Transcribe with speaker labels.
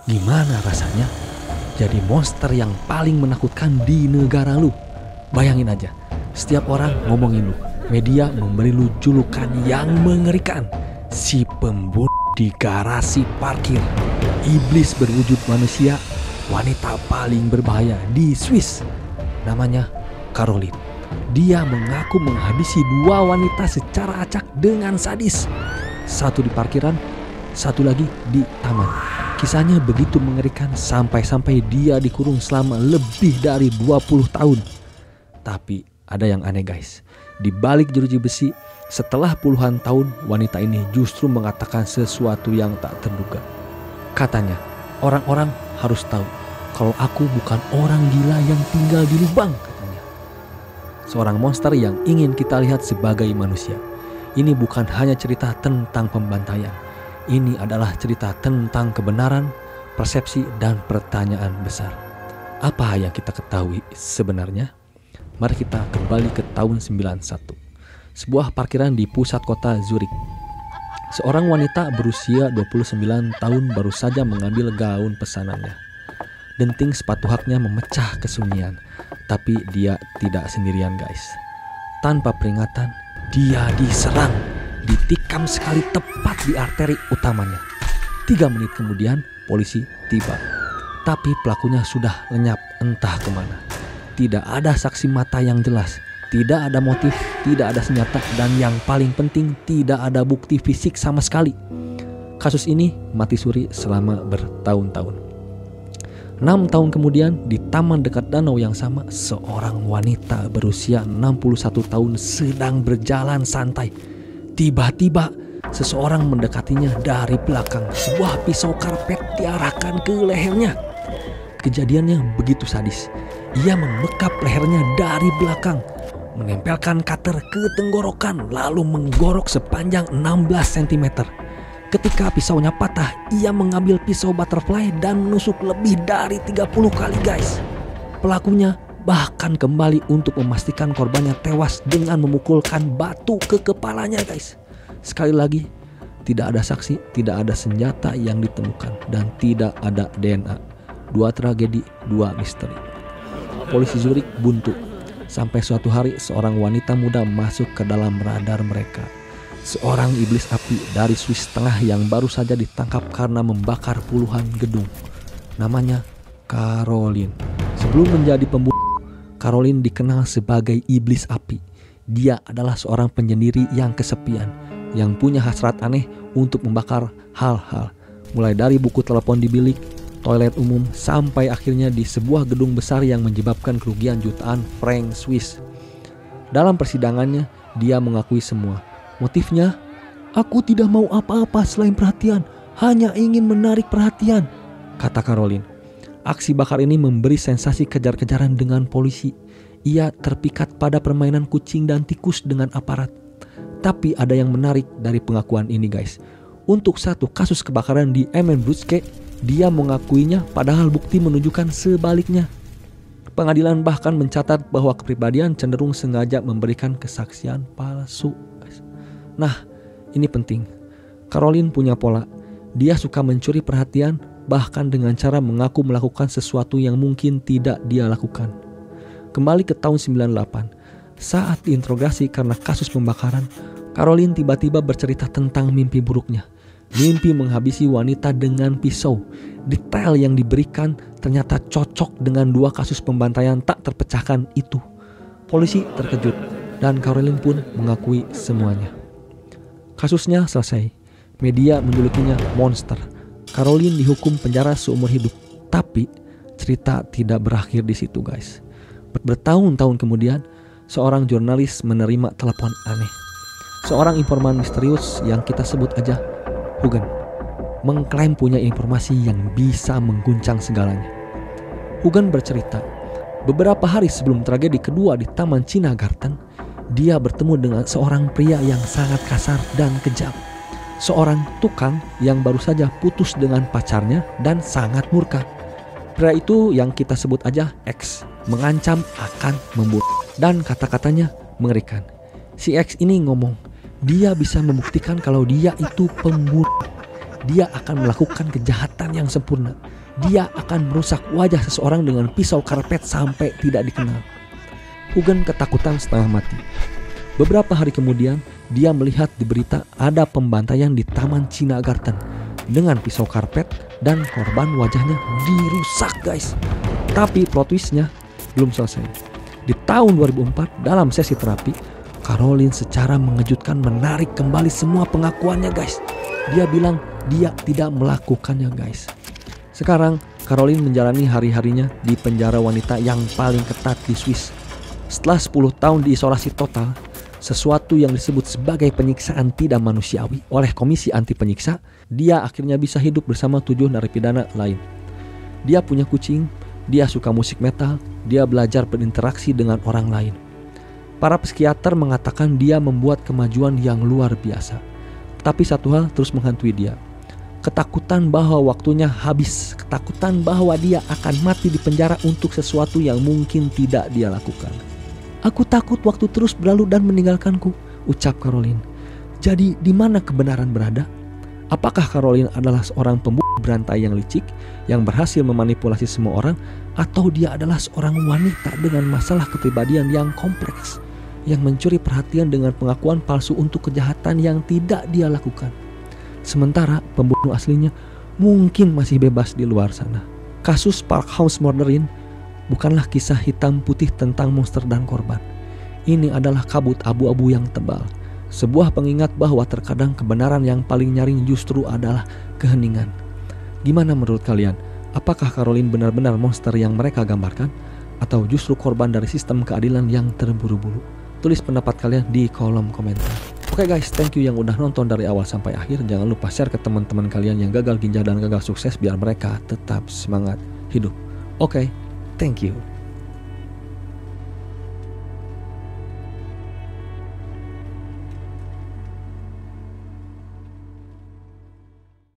Speaker 1: Gimana rasanya jadi monster yang paling menakutkan di negara lu? Bayangin aja, setiap orang ngomongin lu, media memberi lu julukan yang mengerikan. Si pembunuh di garasi parkir, iblis berwujud manusia, wanita paling berbahaya di Swiss. Namanya Caroline. Dia mengaku menghabisi 2 wanita secara acak dengan sadis. Satu di parkiran, satu lagi di taman. Kisahnya begitu mengerikan sampai-sampai dia dikurung selama lebih dari 20 tahun. Tapi ada yang aneh guys. Di balik jeruji besi, setelah puluhan tahun wanita ini justru mengatakan sesuatu yang tak terduga. Katanya, orang-orang harus tahu kalau aku bukan orang gila yang tinggal di lubang, katanya. Seorang monster yang ingin kita lihat sebagai manusia. Ini bukan hanya cerita tentang pembantaian. Ini adalah cerita tentang kebenaran, persepsi, dan pertanyaan besar. Apa yang kita ketahui sebenarnya? Mari kita kembali ke tahun 91. Sebuah parkiran di pusat kota Zurich. Seorang wanita berusia 29 tahun baru saja mengambil gaun pesanannya. Denting sepatu haknya memecah kesunyian, tapi dia tidak sendirian guys. Tanpa peringatan, dia diserang. Ditikam sekali tepat di arteri utamanya. 3 menit kemudian polisi tiba. Tapi pelakunya sudah lenyap entah kemana. Tidak ada saksi mata yang jelas. Tidak ada motif, tidak ada senjata, dan yang paling penting tidak ada bukti fisik sama sekali. Kasus ini mati suri selama bertahun-tahun. 6 tahun kemudian di taman dekat danau yang sama, seorang wanita berusia 61 tahun sedang berjalan santai. Tiba-tiba seseorang mendekatinya dari belakang. Sebuah pisau karpet diarahkan ke lehernya. Kejadiannya begitu sadis. Ia membekap lehernya dari belakang, menempelkan cutter ke tenggorokan, lalu menggorok sepanjang 16 cm. Ketika pisaunya patah, ia mengambil pisau butterfly dan menusuk lebih dari 30 kali guys. Pelakunya bahkan kembali untuk memastikan korbannya tewas dengan memukulkan batu ke kepalanya guys. Sekali lagi, tidak ada saksi, tidak ada senjata yang ditemukan, dan tidak ada DNA. 2 tragedi, 2 misteri. Polisi Zurich buntu. Sampai suatu hari seorang wanita muda masuk ke dalam radar mereka. Seorang iblis api dari Swiss Tengah yang baru saja ditangkap karena membakar puluhan gedung. Namanya Caroline. Sebelum menjadi pembunuh, Caroline dikenal sebagai iblis api. Dia adalah seorang penyendiri yang kesepian, yang punya hasrat aneh untuk membakar hal-hal. Mulai dari buku telepon di bilik, toilet umum, sampai akhirnya di sebuah gedung besar yang menyebabkan kerugian jutaan franc Swiss. Dalam persidangannya, dia mengakui semua. Motifnya, aku tidak mau apa-apa selain perhatian, hanya ingin menarik perhatian, kata Caroline. Aksi bakar ini memberi sensasi kejar-kejaran dengan polisi. Ia terpikat pada permainan kucing dan tikus dengan aparat. Tapi ada yang menarik dari pengakuan ini guys. Untuk satu kasus kebakaran di Emmenbrücke, dia mengakuinya padahal bukti menunjukkan sebaliknya. Pengadilan bahkan mencatat bahwa kepribadian cenderung sengaja memberikan kesaksian palsu. Nah, ini penting. Caroline punya pola. Dia suka mencuri perhatian, bahkan dengan cara mengaku melakukan sesuatu yang mungkin tidak dia lakukan. Kembali ke tahun 98, saat diinterogasi karena kasus pembakaran, Caroline tiba-tiba bercerita tentang mimpi buruknya. Mimpi menghabisi wanita dengan pisau. Detail yang diberikan ternyata cocok dengan 2 kasus pembantaian tak terpecahkan itu. Polisi terkejut dan Caroline pun mengakui semuanya. Kasusnya selesai. Media menjulukinya monster. Caroline dihukum penjara seumur hidup. Tapi cerita tidak berakhir di situ guys. Bertahun-tahun kemudian, seorang jurnalis menerima telepon aneh. Seorang informan misterius yang kita sebut aja Hugen mengklaim punya informasi yang bisa mengguncang segalanya. Hugen bercerita, beberapa hari sebelum tragedi kedua di Taman China Garten, dia bertemu dengan seorang pria yang sangat kasar dan kejam. Seorang tukang yang baru saja putus dengan pacarnya dan sangat murka. Pria itu yang kita sebut aja X mengancam akan membunuh, dan kata-katanya mengerikan. Si X ini ngomong, dia bisa membuktikan kalau dia itu pembunuh. dia akan melakukan kejahatan yang sempurna. Dia akan merusak wajah seseorang dengan pisau karpet sampai tidak dikenal. Hughen ketakutan setengah mati. Beberapa hari kemudian, dia melihat di berita ada pembantaian di Taman China Garden dengan pisau karpet dan korban wajahnya dirusak, guys. Tapi plot twistnya belum selesai. Di tahun 2004 dalam sesi terapi, Caroline secara mengejutkan menarik kembali semua pengakuannya, guys. Dia bilang dia tidak melakukannya, guys. Sekarang Caroline menjalani hari-harinya di penjara wanita yang paling ketat di Swiss. Setelah 10 tahun diisolasi total, sesuatu yang disebut sebagai penyiksaan tidak manusiawi oleh Komisi Anti Penyiksa, dia akhirnya bisa hidup bersama 7 narapidana lain. Dia punya kucing, dia suka musik metal, dia belajar berinteraksi dengan orang lain. Para psikiater mengatakan dia membuat kemajuan yang luar biasa. Tapi satu hal terus menghantui dia. Ketakutan bahwa waktunya habis, ketakutan bahwa dia akan mati di penjara untuk sesuatu yang mungkin tidak dia lakukan. "Aku takut waktu terus berlalu dan meninggalkanku," ucap Caroline. Jadi di mana kebenaran berada? Apakah Caroline adalah seorang pembunuh berantai yang licik, yang berhasil memanipulasi semua orang, atau dia adalah seorang wanita dengan masalah kepribadian yang kompleks, yang mencuri perhatian dengan pengakuan palsu untuk kejahatan yang tidak dia lakukan? Sementara pembunuh aslinya mungkin masih bebas di luar sana. Kasus Parkhouse Murder bukanlah kisah hitam putih tentang monster dan korban. Ini adalah kabut abu-abu yang tebal. Sebuah pengingat bahwa terkadang kebenaran yang paling nyaring justru adalah keheningan. Gimana menurut kalian? Apakah Caroline benar-benar monster yang mereka gambarkan? Atau justru korban dari sistem keadilan yang terburu-buru? Tulis pendapat kalian di kolom komentar. Oke guys, thank you yang udah nonton dari awal sampai akhir. Jangan lupa share ke teman-teman kalian yang gagal ginjal dan gagal sukses biar mereka tetap semangat hidup. Oke, thank you.